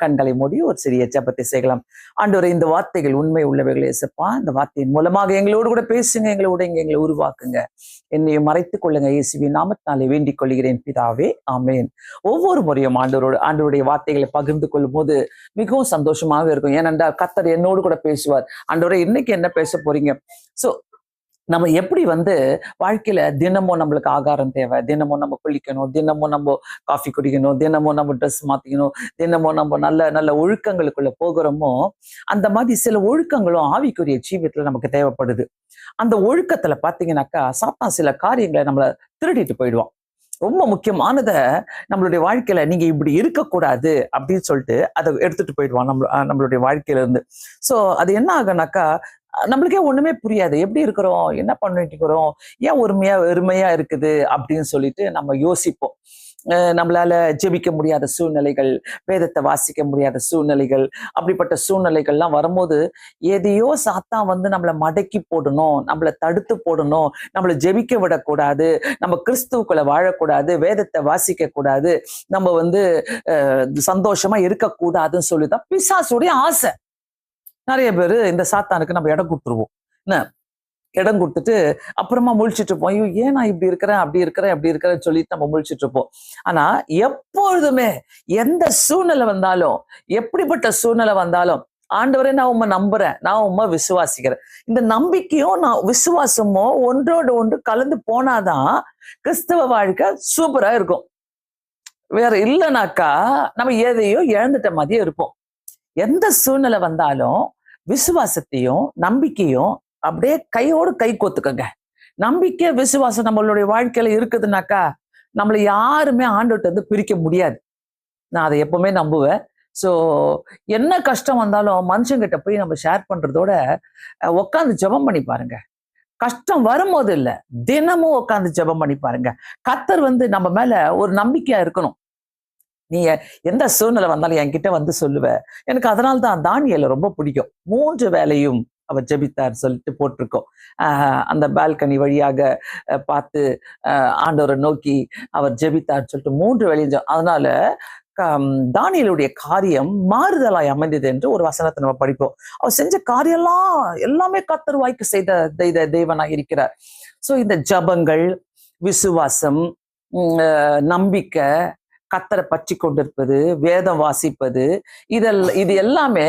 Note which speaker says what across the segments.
Speaker 1: கண்களை மூடி ஒரு சிறிய ஜெபத்தை செய்யலாம். ஆண்டவரே, இந்த வார்த்தைகள் உண்மை உள்ளவைகள் இயேசப்பா. இந்த வார்த்தையின் மூலமாக எங்களோடு கூட பேசுங்க, எங்களோட எங்களை உருவாக்குங்க, என்னையும் மறைத்துக் கொள்ளுங்க. இயேசுவின் நாமத்தினாலே வேண்டிக் கொள்கிறேன் பிதாவே, ஆமென். ஒவ்வொரு முறையும் ஆண்டவருடைய வார்த்தைகளை பகிர்ந்து கொள்ளும் போது மிகவும் சந்தோஷமாக இருக்கும். ஏனென்றால் கர்த்தர் என்னோடு கூட பேசுவார். ஆண்டவரே, இன்னைக்கு என்ன பேச போறீங்க? சோ நம்ம எப்படி வாழ்க்கையில தினமும் நம்மளுக்கு ஆகாரம் தேவை, தினமும் நம்ம குளிக்கணும், தினமும் நம்ம காஃபி குடிக்கணும், தினமும் நம்ம ட்ரெஸ் மாத்திக்கணும், தினமும் நம்ம நல்ல நல்ல ஒழுக்கங்களுக்குள்ள போகிறோமோ, அந்த மாதிரி சில ஒழுக்கங்களும் ஆவிக்குரிய ஜீவியத்துல நமக்கு தேவைப்படுது. அந்த ஒழுக்கத்துல பாத்தீங்கன்னாக்கா சாத்தான் சில காரியங்களை நம்மள திருடிட்டு போயிடுவான். ரொம்ப முக்கியமானத நம்மளுடைய வாழ்க்கையில நீங்க இப்படி இருக்கக்கூடாது அப்படின்னு சொல்லிட்டு அதை எடுத்துட்டு போயிடுவான் நம்மளுடைய வாழ்க்கையில இருந்து. சோ அது என்ன ஆகுனாக்கா, நம்மளுக்கே ஒண்ணுமே புரியாது. எப்படி இருக்கிறோம், என்ன பண்ணிட்டு இருக்கிறோம், ஏன் வெறுமையா இருக்குது அப்படின்னு சொல்லிட்டு நம்ம யோசிப்போம். நம்மளால ஜெபிக்க முடியாத சூழ்நிலைகள், வேதத்தை வாசிக்க முடியாத சூழ்நிலைகள், அப்படிப்பட்ட சூழ்நிலைகள்லாம் வரும்போது எதையோ சாத்தான் நம்மளை மடக்கி போடணும், நம்மளை தடுத்து போடணும், நம்மளை ஜெபிக்க விடக்கூடாது, நம்ம கிறிஸ்துவுக்குள்ள வாழக்கூடாது, வேதத்தை வாசிக்க கூடாது, நம்ம சந்தோஷமா இருக்கக்கூடாதுன்னு சொல்லிதான் பிசாசுடைய ஆசை. நிறைய பேரு இந்த சாத்தானுக்கு நம்ம இடம் கொடுத்துருவோம். என்ன இடம் கொடுத்துட்டு அப்புறமா முழிச்சிட்டு இருப்போம். ஐயோ, ஏன் நான் இப்படி இருக்கிறேன், அப்படி இருக்கிறேன், அப்படி இருக்கிறேன்னு சொல்லிட்டு நம்ம முழிச்சிட்டு இருப்போம். ஆனா எப்பொழுதுமே எந்த சூழ்நிலை வந்தாலும், எப்படிப்பட்ட சூழ்நிலை வந்தாலும், ஆண்டவரே நான் உண்மை நம்புறேன், நான் உண்மை விசுவாசிக்கிறேன், இந்த நம்பிக்கையும் நான் விசுவாசமும் ஒன்றோடு ஒன்று கலந்து போனாதான் கிறிஸ்தவ வாழ்க்கை சூப்பரா இருக்கும். வேற இல்லைனாக்கா நம்ம எதையோ இழந்துட்ட மாதிரியே இருப்போம். எந்த சூழ்நிலை வந்தாலும் விசுவாசத்தையும் நம்பிக்கையும் அப்படியே கையோடு கை கோத்துக்கங்க. நம்பிக்கை விசுவாசம் நம்மளுடைய வாழ்க்கையில இருக்குதுனாக்கா நம்மளை யாருமே ஆண்டவர்ட்ட பிரிக்க முடியாது. நான் அதை எப்பவுமே நம்புவேன். சோ என்ன கஷ்டம் வந்தாலும் மனுஷங்கிட்ட போய் நம்ம ஷேர் பண்றதோட உட்காந்து ஜெபம் பண்ணி பாருங்க. கஷ்டம் வரும்போது இல்ல, தினமும் உட்காந்து ஜெபம் பண்ணி பாருங்க. கர்த்தர் நம்ம மேல ஒரு நம்பிக்கையா இருக்கணும். நீ எந்த சூழ்நிலை வந்தாலும் என்கிட்ட சொல்லுவ. எனக்கு அதனால்தான் தானியேலை ரொம்ப பிடிக்கும். 3 வேளையும் அவர் ஜெபித்தார் சொல்லிட்டு போட்டிருக்கோம். அந்த பால்கனி வழியாக பார்த்து ஆண்டவரை நோக்கி அவர் ஜெபித்தார் சொல்லிட்டு 3 வேளையும். அதனால தானியேலுடைய காரியம் மாறுதலாய் அமைந்தது என்று ஒரு வசனத்தை நம்ம படிப்போம். அவர் செஞ்ச காரியம் எல்லாமே கர்த்தர் வாய்க்கு செய்த தேவனாக இருக்கிறார். சோ இந்த ஜபங்கள், விசுவாசம், நம்பிக்கை, கர்த்தரை பற்றி கொண்டிருப்பது, வேதம் வாசிப்பது, இது எல்லாமே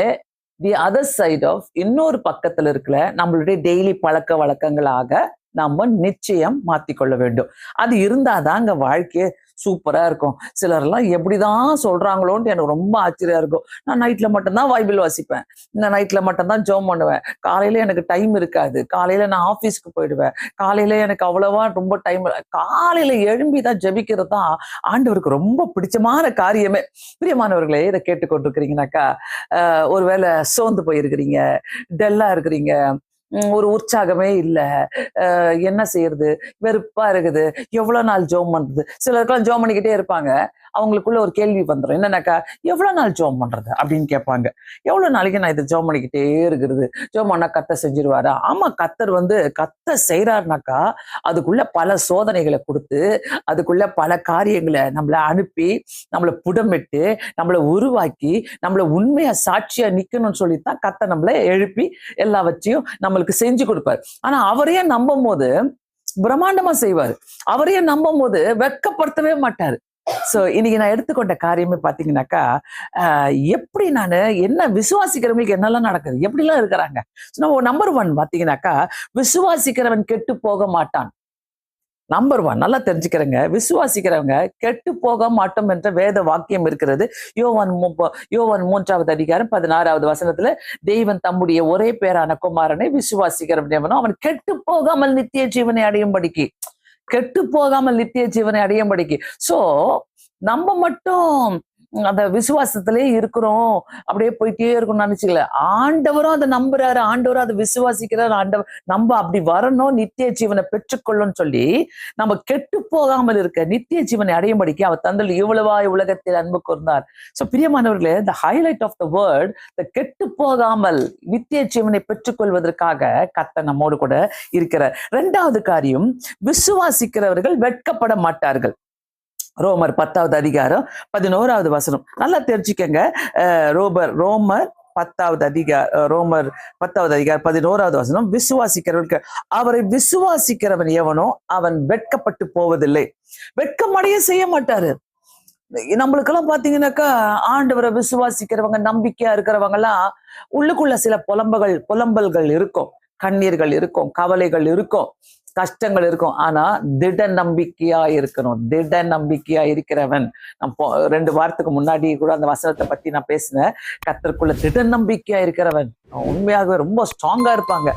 Speaker 1: தி அதர் சைட் ஆஃப் இன்னொரு பக்கத்துல இருக்கிற நம்மளுடைய டெய்லி பழக்க வழக்கங்களாக நம்ம நிச்சயம் மாத்திக்கொள்ள வேண்டும். அது இருந்தாதான் அங்க வாழ்க்கையே சூப்பரா இருக்கும். சிலர்லாம் எப்படிதான் சொல்றாங்களோன்னு எனக்கு ரொம்ப ஆச்சரியா இருக்கும். நான் நைட்ல மட்டும்தான் பைபிள் வாசிப்பேன், நான் நைட்ல மட்டும்தான் ஜெபம் பண்ணுவேன், காலையில எனக்கு டைம் இருக்காது, காலையில நான் ஆபீஸ்க்கு போயிடுவேன், காலையில எனக்கு அவ்வளவா ரொம்ப டைம், காலையில எழும்பிதான் ஜெபிக்கிறது தான் ஆண்டவருக்கு ரொம்ப பிடிச்சமான காரியமே. பிரியமானவர்களே, இதை கேட்டுக்கொண்டிருக்கிறீங்கனாக்கா ஒருவேளை சோர்ந்து போயிருக்கிறீங்க, டல்லா இருக்கிறீங்க, ஒரு உற்சாகமே இல்லை, என்ன செய்யறது, வெறுப்பா இருக்குது, எவ்வளவு நாள் ஜெபம் பண்றது. சிலருக்கெல்லாம் ஜெபம் பண்ணிக்கிட்டே இருப்பாங்க. அவங்களுக்குள்ள ஒரு கேள்வி வந்துடும், என்னன்னாக்கா எவ்வளவு நாள் ஜெபம் பண்றது அப்படின்னு கேட்பாங்க. எவ்வளவு நாளைக்கு நான் இதை ஜெபம் பண்ணிக்கிட்டே இருக்கிறது, ஜெபம் பண்ணா கர்த்தர் செஞ்சிருவாரா? ஆமா, கர்த்தர் செய்யறாருனாக்கா அதுக்குள்ள பல சோதனைகளை கொடுத்து, அதுக்குள்ள பல காரியங்களை நம்மளை அனுப்பி, நம்மளை புடமிட்டு, நம்மளை உருவாக்கி, நம்மளை உண்மையா சாட்சியா நிக்கணும்னு சொல்லித்தான் கர்த்தர் நம்மளை எழுப்பி எல்லாவற்றையும் நம்மளுக்கு செஞ்சு கொடுப்பாரு. ஆனா அவரையே நம்பும் போது பிரம்மாண்டமா செய்வாரு. அவரையே நம்பும் போது வெட்கப்படுத்தவே மாட்டாரு. சோ இன்னைக்கு நான் எடுத்துக்கொண்ட காரியமே பாத்தீங்கன்னாக்கா, எப்படி நான் என்ன விசுவாசிக்கிறவங்களுக்கு என்னெல்லாம் நடக்குது, எப்படிலாம் இருக்கிறாங்க. நம்பர் 1 பாத்தீங்கன்னாக்கா, விசுவாசிக்கிறவன் கெட்டு போக மாட்டான். நம்பர் 1 நல்லா தெரிஞ்சுக்கிறேங்க. விசுவாசிக்கிறவங்க கெட்டு போக மாட்டோம் என்ற வேத வாக்கியம் இருக்கிறது. யோவான் 3வது அதிகாரம் 16வது வசனத்துல, தெய்வன் தம்முடைய ஒரே பேரான குமாரனை விசுவாசிக்கிறவன் அவன் கெட்டு போகாமல் நித்திய ஜீவனை அடையும்படிக்கு, கெட்டு போகாமல் நித்திய ஜீவனை அடையும்படிக்கு. சோ நம்ம மட்டும் அந்த விசுவாசத்திலே இருக்கிறோம், அப்படியே போயிட்டே இருக்கணும்னு நினைச்சுக்கல. ஆண்டவரும் அதை நம்புறாரு, ஆண்டவரும் அதை விசுவாசிக்கிறாரு. ஆண்டவர் நம்ம அப்படி வரணும், நித்திய ஜீவனை பெற்றுக்கொள்ளும் சொல்லி நம்ம கெட்டு போகாமல் இருக்க நித்திய ஜீவனை அடையும்படிக்கு அவர் தந்தல் இவ்வளவாய் உலகத்தில் அன்பு கூர்ந்தார். சோ பிரியமானவர்களே, the highlight of the word, the கெட்டு போகாமல் நித்திய ஜீவனை பெற்றுக்கொள்வதற்காக கர்த்தர் நம்மோடு கூட இருக்கிறார். 2வது காரியம், விசுவாசிக்கிறவர்கள் வெட்கப்பட மாட்டார்கள். ரோமர் 10வது அதிகாரம் 11வது வசனம். நல்லா தெரிஞ்சுக்கங்க. ரோமர் 10வது அதிகாரம் ரோமர் 10வது அதிகாரம் 11வது வசனம். விசுவாசிக்கிறவர்களுக்கு, அவரை விசுவாசிக்கிறவன் எவனோ அவன் வெட்கப்பட்டு போவதில்லை. வெட்கமடைய செய்ய மாட்டாரு. நம்மளுக்கெல்லாம் பாத்தீங்கன்னாக்கா, ஆண்டவரை விசுவாசிக்கிறவங்க, நம்பிக்கையா இருக்கிறவங்க எல்லாம் உள்ளுக்குள்ள சில புலம்பல்கள் இருக்கும், கண்ணீர்கள் இருக்கும், கவலைகள் இருக்கும், கஷ்டங்கள் இருக்கும். ஆனா திட நம்பிக்கையா இருக்கணும். திட நம்பிக்கையா இருக்கிறவன், நான் 2 வாரத்துக்கு முன்னாடி கூட அந்த வசனத்தை பத்தி நான் பேசினேன். கர்த்தருக்குள்ள திட நம்பிக்கையா இருக்கிறவன் உண்மையாகவே ரொம்ப ஸ்ட்ராங்கா இருப்பாங்க.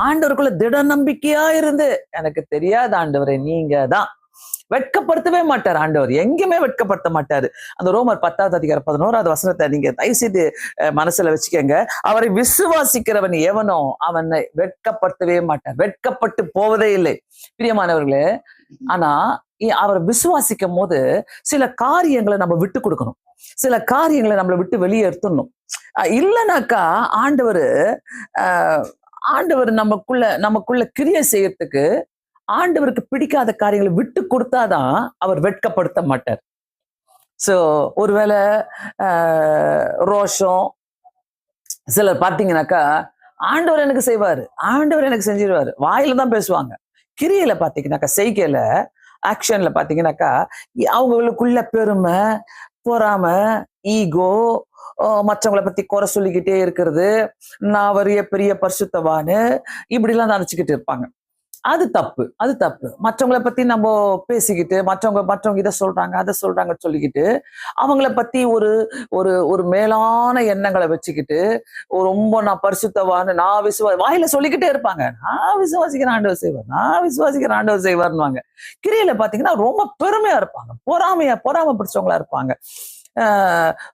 Speaker 1: ஆண்டவருக்குள்ள திட நம்பிக்கையா இருந்து, எனக்கு தெரியாத ஆண்டவரே நீங்க தான், வெட்கப்படுத்தவே மாட்டார் ஆண்டவர், எங்கேயுமே வெட்கப்படுத்த மாட்டாரு. அந்த ரோமர் 10வது அதிகாரம் 11வது வசனத்தை நீங்க தயவு செய்து மனசுல வச்சுக்கோங்க. அவரை விசுவாசிக்கிறவன் எவனோ அவனை வெட்கப்படுத்தவே மாட்டார், வெட்கப்பட்டு போவதே இல்லை. பிரியமானவர்களே, ஆனா அவரை விசுவாசிக்கும் போது சில காரியங்களை நம்ம விட்டு கொடுக்கணும், சில காரியங்களை நம்மளை விட்டு வெளியேற்றணும். இல்லைனாக்கா ஆண்டவர் நமக்குள்ள கிரியை செய்யறதுக்கு, ஆண்டவருக்கு பிடிக்காத காரியங்களை விட்டு கொடுத்தாதான் அவர் வெட்கப்படுத்த மாட்டார். சோ ஒருவேளை ரோஷம், சிலர் பார்த்தீங்கன்னாக்கா ஆண்டவர் எனக்கு செய்வாரு, ஆண்டவர் எனக்கு செஞ்சிருவாரு, வாயில தான் பேசுவாங்க. கிரியையில பார்த்தீங்கன்னாக்கா, செய்கையில, ஆக்ஷன்ல பார்த்தீங்கன்னாக்கா அவங்களுக்குள்ள பெருமை, பொறாமை, ஈகோ, மற்றவங்களை பத்தி குறை சொல்லிக்கிட்டே இருக்கிறது, நான் வரிய பெரிய பரிசுத்தவான்னு இப்படிலாம் நினைச்சுக்கிட்டு இருப்பாங்க. அது தப்பு, அது தப்பு. மற்றவங்களை பத்தி நம்ம பேசிக்கிட்டு, மற்றவங்க இதை சொல்றாங்க அதை சொல்றாங்கன்னு சொல்லிக்கிட்டு, அவங்கள பத்தி ஒரு ஒரு ஒரு மேலான எண்ணங்களை வச்சுக்கிட்டு, ரொம்ப நான் பரிசுத்தவான்னு, நான் வாயில சொல்லிக்கிட்டே இருப்பாங்க, நான் விசுவாசிக்கிற ஆண்டவர் செய்வார், நான் விசுவாசிக்கிற ஆண்டவர் செய்வார்னுவாங்க. கிரியையில பாத்தீங்கன்னா ரொம்ப பெருமையா இருப்பாங்க, பொறாமை பிடிச்சவங்களா இருப்பாங்க.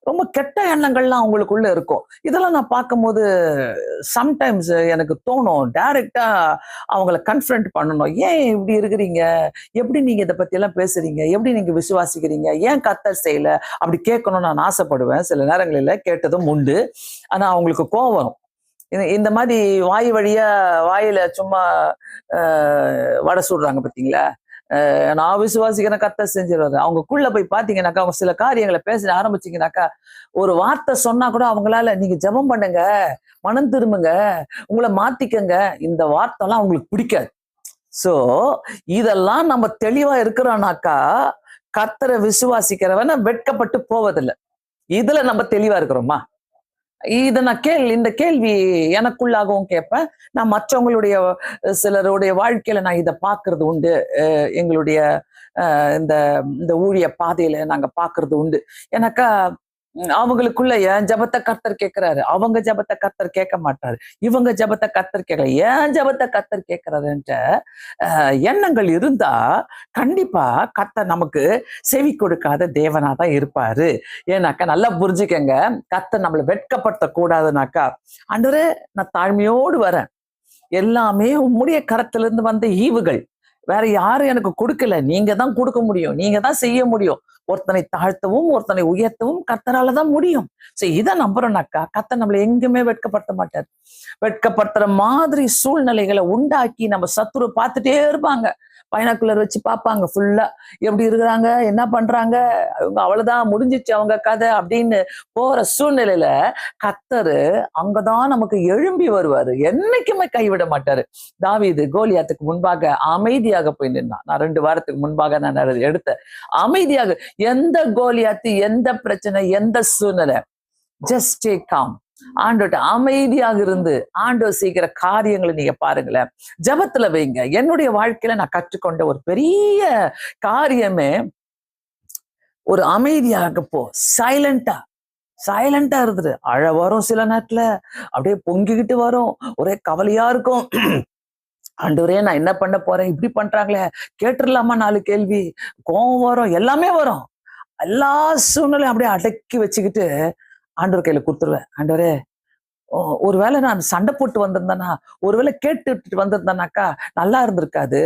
Speaker 1: ரொம்ப கெட்ட எண்ணங்கள்லாம் அவங்களுக்குள்ள இருக்கும். இதெல்லாம் நான் பார்க்கும்போது சம்டைம்ஸ் எனக்கு தோணும், டைரக்டா அவங்கள கன்ஃபரண்ட் பண்ணணும். ஏன் இப்படி இருக்கிறீங்க, எப்படி நீங்க இதை பத்தி எல்லாம் பேசுறீங்க, எப்படி நீங்க விசுவாசிக்கிறீங்க, ஏன் கர்த்தர் செய்யல, அப்படி கேட்கணும்னு நான் ஆசைப்படுவேன். சில நேரங்களில் கேட்டதும் உண்டு. ஆனா அவங்களுக்கு கோவம் வரும். இந்த மாதிரி வாயில சும்மா வடை சுடுறாங்க பார்த்தீங்களா, நான் விசுவாசிக்கிறேன் கர்த்தர் செஞ்சிருவாரு. அவங்கக்குள்ள போய் பாத்தீங்கன்னாக்கா, அவங்க சில காரியங்களை பேச ஆரம்பிச்சீங்கன்னாக்கா, ஒரு வார்த்தை சொன்னா கூட அவங்களால, நீங்க ஜெபம் பண்ணுங்க, மனம் திரும்புங்க, உங்களை மாத்திக்கங்க, இந்த வார்த்தை எல்லாம் அவங்களுக்கு பிடிக்காது. சோ இதெல்லாம் நம்ம தெளிவா இருக்கிறோம்னாக்கா, கர்த்தரை விசுவாசிக்கிறவன வெட்கப்பட்டு போவதில்லை. இதுல நம்ம தெளிவா இருக்கிறோமா? இதை நான் இந்த கேள்வி எனக்குள்ளாகவும் கேட்பேன். நான் மற்றவங்களுடைய சிலருடைய வாழ்க்கையில நான் இதை பார்க்கறது உண்டு. எங்களுடைய இந்த இந்த ஊழிய பாதையில நாங்க பார்க்கறது உண்டு. எனக்கா அவங்களுக்குள்ள என் ஜபத்தை கர்த்தர் கேட்கிறாரு, அவங்க ஜபத்தை கர்த்தர் கேட்க மாட்டாரு, இவங்க ஜபத்தை கர்த்தர் கேட்கல, ஏன் ஜபத்தை கர்த்தர் கேட்கிறாருன்ற எண்ணங்கள் இருந்தா கண்டிப்பா கர்த்தர் நமக்கு செவி கொடுக்காத தேவனாதான் இருப்பாரு. ஏன்னாக்கா நல்லா புரிஞ்சுக்கங்க, கர்த்தர் நம்மளை வெட்கப்படுத்த கூடாதுனாக்கா, ஆண்டவரே நான் தாழ்மையோடு வரேன், எல்லாமே உம்முடைய கரத்துல இருந்து வந்த ஈவுகள், வேற யாரும் எனக்கு கொடுக்கல, நீங்க தான் கொடுக்க முடியும், நீங்க தான் செய்ய முடியும். ஒருத்தனை தாழ்த்தவும் ஒருத்தனை உயர்த்தவும் கர்த்தராலதான் முடியும். சோ இதை நம்புறோம்னாக்கா, கர்த்தர் நம்மளை எங்குமே வெட்கப்படுத்த மாட்டார். வெட்கப்படுத்துற மாதிரி சூழ்நிலைகளை உண்டாக்கி நம்ம சத்துரு பார்த்துட்டே இருப்பாங்க. பைனாக்குலர் வச்சு பார்ப்பாங்க ஃபுல்லா, எப்படி இருக்கிறாங்க, என்ன பண்றாங்க, அவங்க அவ்வளவுதான் முடிஞ்சிச்சு அவங்க கதை அப்படின்னு போற சூழ்நிலையில கர்த்தர் அங்கதான் நமக்கு எழும்பி வருவாரு, என்னைக்குமே கைவிட மாட்டாரு. தாவீது கோலியாத்துக்கு முன்பாக அமைதியாக போய் நின்னான். நான் 2 வாரத்துக்கு முன்பாக நான் எடுத்த அமைதியாக, எந்த கோலியாத்து, எந்த பிரச்சனை, எந்த சூழ்நிலை, ஜஸ்ட் ஸ்டே காம், ஆண்டோட்ட அமைதியாக இருந்து ஆண்டவர் செய்கிற காரியங்களை நீங்க பாருங்களேன், ஜபத்துல வைங்க. என்னுடைய வாழ்க்கையில நான் கற்றுக்கொண்ட ஒரு பெரிய காரியமே, ஒரு அமைதியாக போ, சைலண்டா இருந்துரு. அழ வரும், சில நேரத்துல அப்படியே பொங்கிக்கிட்டு வரும், ஒரே கவலையா இருக்கும். ஆண்டவரே நான் என்ன பண்ண போறேன், இப்படி பண்றாங்களே, கேட்டுடலாமா 4 கேள்வி, கோபம் வரும், எல்லாமே வரும். எல்லா சூழ்நிலையும் அப்படியே அடக்கி வச்சுக்கிட்டு ஆண்டவர் கையில கொடுத்துருவேன். ஆண்டவரே, ஒருவேளை நான் சண்டை போட்டு வந்திருந்தேன்னா, ஒருவேளை கேட்டுட்டு வந்திருந்தேனாக்கா நல்லா இருந்திருக்காது,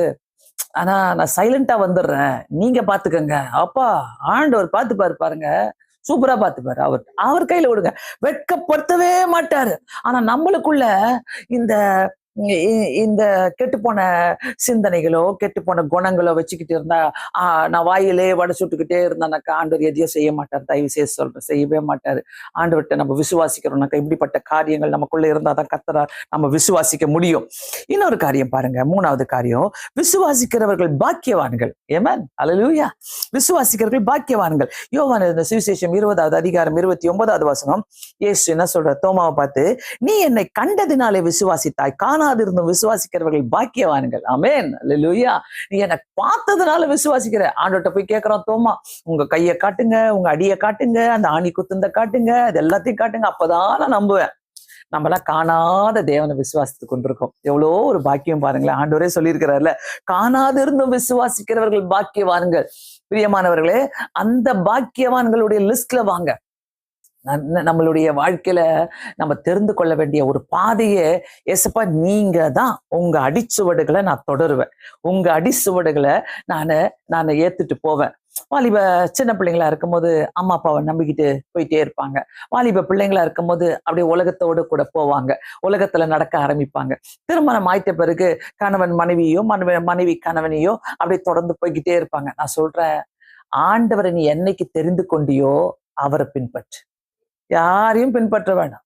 Speaker 1: ஆனா நான் சைலண்டா வந்துடுறேன், நீங்க பாத்துக்கங்க. அப்பா ஆண்டவர் பாத்துப்பாரு, பாருங்க, சூப்பரா பாத்துப்பாரு. அவர் கையில விடுங்க, வெட்கப்படுத்தவே மாட்டாரு. ஆனா நம்மளுக்குள்ள இந்த இந்த கெட்டுப்போன சிந்தனைகளோ கெட்டுப்போன குணங்களோ வச்சுக்கிட்டு இருந்தா நான் வாயிலே வடை சுட்டுக்கிட்டே இருந்தானாக்கா ஆண்டவர் எதையும் செய்ய மாட்டார். தயவு செய்து சொல்றேன், செய்யவே மாட்டாரு. ஆண்டவர்கிட்ட நம்ம விசுவாசிக்கிறோம்னாக்கா இப்படிப்பட்ட காரியங்கள் நமக்குள்ள இருந்தாதான் கர்த்தரா நம்ம விசுவாசிக்க முடியும். இன்னொரு காரியம் பாருங்க, 3வது காரியம், விசுவாசிக்கிறவர்கள் பாக்கியவான்கள். ஆமென், அல்லேலூயா. விசுவாசிக்கிறவர்கள் பாக்கியவான்கள். யோவான் இந்த சுவிசேஷம் 20வது அதிகாரம் 29வது வசனம், இயேசு என்ன சொல்ற, தோமாவை பார்த்து, நீ என்னை கண்டதினாலே விசுவாசித்தாய், காணாதிருந்தும் விசுவாசிக்கிறவர்கள் பாக்கியவான்கள். ஆமென், அல்லேலூயா. நீ என்னை பார்த்ததுனால விசுவாசிக்கிற. ஆண்டவர்கிட்ட போய் கேட்கிறோம், தோமா உங்க கையை காட்டுங்க, உங்க அடியை காட்டுங்க, அந்த ஆணி குத்துந்த காட்டுங்க, அது எல்லாத்தையும் காட்டுங்க, அப்பதான் நான் நம்புவேன். நம்மளாம் காணாத தேவனை விசுவாசித்து கொண்டிருக்கோம். எவ்வளோ ஒரு பாக்கியம் பாருங்களேன். ஆண்டவரே சொல்லியிருக்கிறார்ல, காணாதிருந்தும் விசுவாசிக்கிறவர்கள் பாக்கியவான்கள். பிரியமானவர்களே, அந்த பாக்கியவான்களுடைய லிஸ்ட்ல வாங்க. நம்மளுடைய வாழ்க்கையில நம்ம தெரிந்து கொள்ள வேண்டிய ஒரு பாதையே, ஏசப்பா நீங்க தான், உங்க அடிச்சுவடுகளை நான் தொடருவேன், உங்க அடிச்சுவடுகளை நான் ஏத்துட்டு போவேன். வாலிப சின்ன பிள்ளைங்களா இருக்கும்போது அம்மா அப்பாவை நம்பிக்கிட்டு போயிட்டே இருப்பாங்க. வாலிப பிள்ளைங்களா இருக்கும்போது அப்படியே உலகத்தோடு கூட போவாங்க, உலகத்துல நடக்க ஆரம்பிப்பாங்க. திருமணம் ஆயிட்ட பிறகு கணவன் மனைவியோ மனைவி கணவனையோ அப்படியே தொடர்ந்து போய்கிட்டே இருப்பாங்க. நான் சொல்றேன், ஆண்டவரை நீ என்னைக்கு தெரிந்து கொண்டியோ அவரை பின்பற்று. யாரையும் பின்பற்ற வேண்டாம்,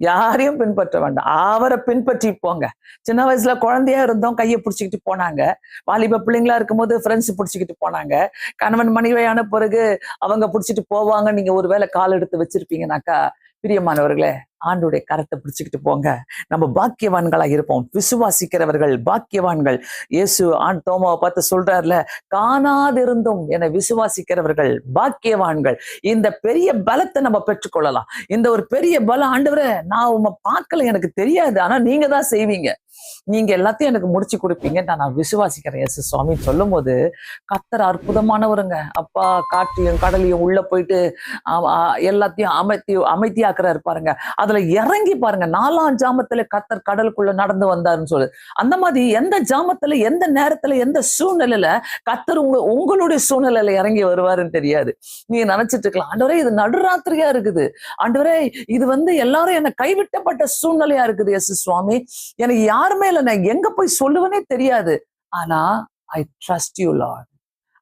Speaker 1: யாரையும் பின்பற்ற வேண்டாம், அவரை பின்பற்றி போங்க. சின்ன வயசுல குழந்தையா இருந்தோம், கையை பிடிச்சிக்கிட்டு போனாங்க. வாலிப பிள்ளைங்களா இருக்கும்போது ஃப்ரெண்ட்ஸ் பிடிச்சிக்கிட்டு போனாங்க. கணவன் மனைவியான பிறகு அவங்க பிடிச்சிட்டு போவாங்க. நீங்க ஒருவேளை கால் எடுத்து வச்சிருப்பீங்கன்னாக்கா, பிரியமானவர்களே, ஆண்டுடைய கரத்தை பிடிச்சுக்கிட்டு போங்க. நம்ம பாக்கியவான்களா இருப்போம். விசுவாசிக்கிறவர்கள் பாக்கியவான்கள். இயேசு தோமாவை பார்த்து சொல்றாருல, காணாதிருந்தும் என்னை விசுவாசிக்கிறவர்கள் பாக்கியவான்கள். இந்த பெரிய பலத்தை நம்ம பெற்றுக்கொள்ளலாம். இந்த ஒரு பெரிய பலம், ஆண்டவரே நான் உங்களை பார்க்கல, எனக்கு தெரியாது, ஆனா நீங்க தான் செய்வீங்க, நீங்க எல்லாத்தையும் எனக்கு முடிச்சு கொடுப்பீங்க, நான் விசுவாசிக்கிறேன் இயேசு சுவாமின்னு சொல்லும் போது, கர்த்தர் அற்புதமானவருங்க. அப்பா, காற்றையும் கடலையும் உள்ள போயிட்டு எல்லாத்தையும் அமைதியாக்குறாரு பாருங்க. அதுல இறங்கி பாருங்க, 4ஆம் ஜாமத்துல கர்த்தர் கடலுக்குள்ள நடந்து வந்தாருன்னு சொல்லு. அந்த மாதிரி எந்த ஜாமத்துல, எந்த நேரத்துல, எந்த சூழ்நிலையில கர்த்தர் உங்களுடைய சூழ்நிலையில இறங்கி வருவாருன்னு தெரியாது. நீங்க நினைச்சிட்டு இருக்கலாம், ஆண்டவரே இது நடுராத்திரியா இருக்குது, ஆண்டவரே இது எல்லாரும் என்னை கைவிட்டப்பட்ட சூழ்நிலையா இருக்குது இயேசு சுவாமி, எனக்கு யாருமே இல்லை, நான் எங்க போய் சொல்லுவேனே தெரியாது. ஆனா I trust you Lord,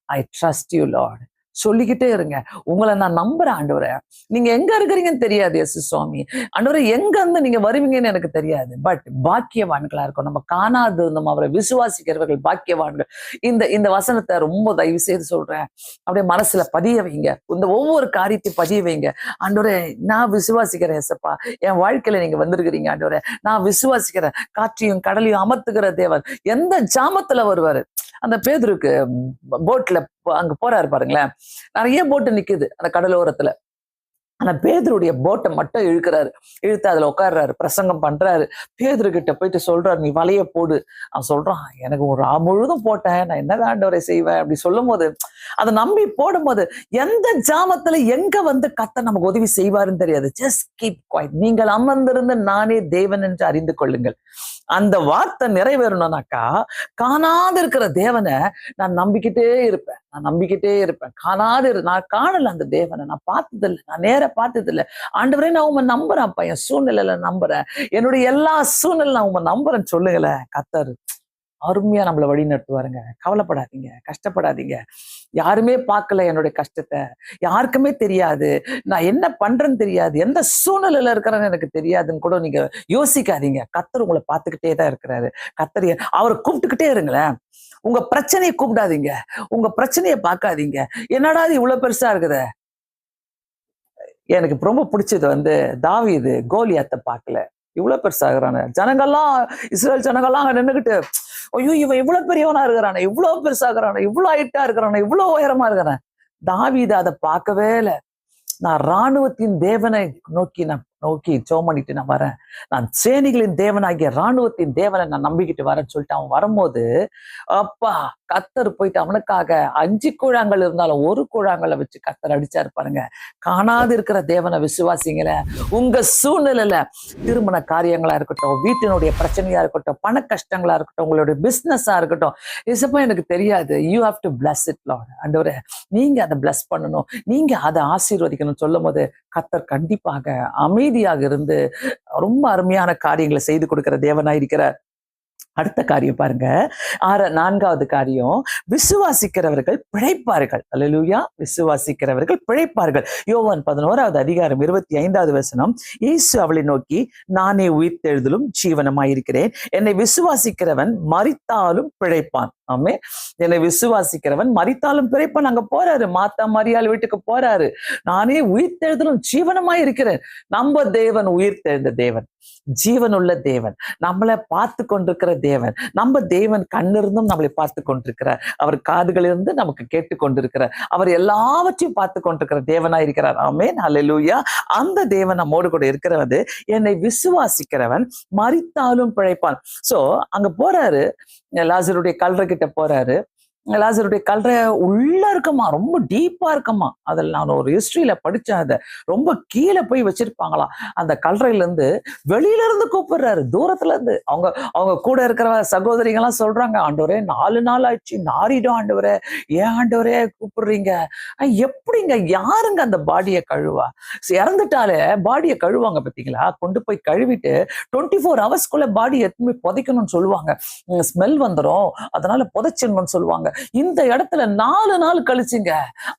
Speaker 1: I trust you Lord. சொல்லிக்கிட்டே இருங்க, உங்களை நான் நம்புறேன் ஆண்டவரே. நீங்க எங்க இருக்கிறீங்கன்னு தெரியாது இயேசு சுவாமி, ஆண்டவரே எங்க இருந்து நீங்க வருவீங்கன்னு எனக்கு தெரியாது, பட் பாக்கியவான்களா இருக்கும். நம்ம காணாது நம்ம அவரை விசுவாசிக்கிறவர்கள் பாக்கியவான்கள். இந்த வசனத்தை ரொம்ப தயவு செய்து சொல்றேன், அப்படியே மனசுல பதிய வைங்க. இந்த ஒவ்வொரு காரியத்தையும் பதிய வைங்க. ஆண்டவரே நான் விசுவாசிக்கிறேன் ஏசப்பா, என் வாழ்க்கையில நீங்க வந்திருக்கிறீங்க ஆண்டவரே, நான் விசுவாசிக்கிறேன். காற்றையும் கடலையும் அமர்த்துகிற தேவன் எந்த ஜாமத்துல வருவாரு. அந்த பேதுருக்கு போட்ல அங்க போறாரு பாருங்களேன், நிறைய போட்டு நிக்குது அந்த கடலோரத்துல. ஆனா பேதுருடைய போட்டை மட்டும் இழுக்கிறாரு, இழுத்து அதுல உட்கார்றாரு, பிரசங்கம் பண்றாரு. பேதுரு கிட்ட போயிட்டு சொல்றாரு, நீ வலைய போடு. அவன் சொல்றான், எனக்கு ஒரு முழுதும் போட்டேன், நான் என்னதான் ஆண்டவரை செய்வேன் அப்படி சொல்லும் போது, அதை நம்பி போடும் போது எந்த ஜாமத்துல எங்க கர்த்தர் நமக்கு உதவி செய்வாருன்னு தெரியாது. Just keep quiet. நீங்கள் அமர்ந்திருந்து நானே தேவன் என்று அறிந்து கொள்ளுங்கள். அந்த வார்த்தை நிறைவேறணும்னாக்கா, காணாது இருக்கிற தேவனை நான் நம்பிக்கிட்டே இருப்பேன், நான் நம்பிக்கிட்டே இருப்பேன். நான் காணல அந்த தேவனை, நான் பார்த்ததில்லை, நான் நேர பார்த்ததில்லை. ஆண்டவரே நான் உங்க நம்புறேன்ப்பா, என் சூழ்நிலையில நம்புறேன், என்னுடைய எல்லா சூழ்நிலை நான் உங்க நம்புறேன்னு சொல்லுங்களேன். கர்த்தர் அருமையா நம்மளை வழி நடத்துவாருங்க. கவலைப்படாதீங்க, கஷ்டப்படாதீங்க. யாருமே பார்க்கல என்னுடைய கஷ்டத்தை, யாருக்குமே தெரியாது, நான் என்ன பண்றேன்னு தெரியாது, எந்த சூழ்நிலையில இருக்கிறேன்னு எனக்கு தெரியாதுன்னு கூட நீங்க யோசிக்காதீங்க. கர்த்தர் உங்களை பார்த்துக்கிட்டே தான் இருக்கிறாரு. கர்த்தர் அவரை கூப்பிட்டுக்கிட்டே இருங்களேன். உங்க பிரச்சனையை கூப்பிடாதீங்க, உங்க பிரச்சனையை பார்க்காதீங்க. என்னடா இது இவ்வளவு பெருசா இருக்குதே. எனக்கு ரொம்ப பிடிச்சது தாவீது கோலியாத்தை பார்க்கல, இவ்வளவு பெருசாகிறான ஜனங்கள்லாம், இஸ்ரேல் ஜனங்கள்லாம் அங்க நின்றுகிட்டு, ஐயோ இவன் இவ்வளவு பெரியவனா இருக்கிறானே, இவ்வளவு பெருசாகிறானே, இவ்வளவு ஹைட்டா இருக்கிறானே, இவ்வளவு உயரமா இருக்கிறான். தாவீது அதை பார்க்கவே இல்லை. நான் இராணுவத்தின் தேவனை நோக்கி ஜெபம் பண்ணிட்டு நான் வரேன், நான் சேனைகளின் தேவனாகிய இராணுவத்தின் தேவனை நான் நம்பிக்கிட்டு வரேன்னு சொல்லிட்டு அவன் வரும்போது, அப்பா கர்த்தர் போயிட்டு அவனுக்காக 5 கூழாங்கல் இருந்தாலும் 1 கூழாங்கல்ல வச்சு கர்த்தர் அடிச்சாரு பாருங்க. காணாது இருக்கிற தேவனை விசுவாசிங்கள. உங்க சூழ்நிலையில திருமண காரியங்களா இருக்கட்டும், வீட்டினுடைய பிரச்சனையா இருக்கட்டும், பண கஷ்டங்களா இருக்கட்டும், உங்களுடைய பிசினஸா இருக்கட்டும், இசப்பா எனக்கு தெரியாது, you have to plus it Lord. ஆண்டவரே நீங்க அதை பிளஸ் பண்ணணும், நீங்க அதை ஆசீர்வதிக்கணும் சொல்லும் போது கர்த்தர் கண்டிப்பாக அமைதியாக இருந்து ரொம்ப அருமையான காரியங்களை செய்து கொடுக்கிற தேவனாயிருக்கிறார். அடுத்த காரியம் பாருங்க, 4வது காரியம், விசுவாசிக்கிறவர்கள் பிழைப்பார்கள். அல்லேலூயா. விசுவாசிக்கிறவர்கள் பிழைப்பார்கள். யோவான் 11வது அதிகாரம் 25வது வசனம், இயேசு அவளை நோக்கி, நானே உயிர்த்தெழுதலும் ஜீவனுமாயிருக்கிறேன், என்னை விசுவாசிக்கிறவன் மரித்தாலும் பிழைப்பான். ஆமே. என்னை விசுவாசிக்கிறவன் மரித்தாலும் பிழைப்பான். அங்க போறாரு, மாத்தா மரியாள் வீட்டுக்கு போறாரு. நானே உயிர்த்தெழுதலும் ஜீவனுமாய் இருக்கிறேன். நம்ம தேவன் உயிர்த்தெழுந்த தேவன், ஜீவனுள்ள தேவன், நம்மளை பார்த்து கொண்டிருக்கிற தேவன். நம்ம தேவன் கண்ணிருந்தும் நம்மளை பார்த்து கொண்டிருக்கிறார். அவர் காதுகளிலிருந்து நமக்கு கேட்டு கொண்டிருக்கிறார். அவர் எல்லாவற்றையும் பார்த்து கொண்டிருக்கிற தேவனா இருக்கிறார். ஆமென். அல்லேலூயா. அந்த தேவன் நம்மோடு கூட இருக்கிறது. என்னை விசுவாசிக்கிறவன் மரித்தாலும் பிழைப்பான். சோ அங்க போறாரு, லாசருடைய கல்லறை கிட்ட போறாரு. லாசருடைய கல்லறை உள்ள இருக்குமா, ரொம்ப டீப்பா இருக்குமா. அதில் நான் ஒரு ஹிஸ்டரியில படிச்சேன். அதை ரொம்ப கீழே போய் வச்சிருப்பாங்களாம். அந்த கல்லறையில இருந்து வெளியில இருந்து கூப்பிடுறாரு, தூரத்துல இருந்து. அவங்க அவங்க கூட இருக்கிற சகோதரிகள்லாம் சொல்றாங்க, ஆண்டவரே 4 நாள் ஆயிடுச்சு, நாரிடும் ஆண்டவரே, ஏன் ஆண்டவரே கூப்பிடுறீங்க? எப்படிங்க, யாருங்க அந்த பாடியை கழுவா? இறந்துட்டாலே பாடியை கழுவாங்க பார்த்தீங்களா? கொண்டு போய் கழுவிட்டு 24 ஹவர்ஸ்க்குள்ள பாடி எடுத்து புதைக்கணும்னு சொல்லுவாங்க. ஸ்மெல் வந்துடும், அதனால புதைச்சிடணும்னு சொல்லுவாங்க. இந்த இடத்துல 4 நாள் கழிச்சுங்க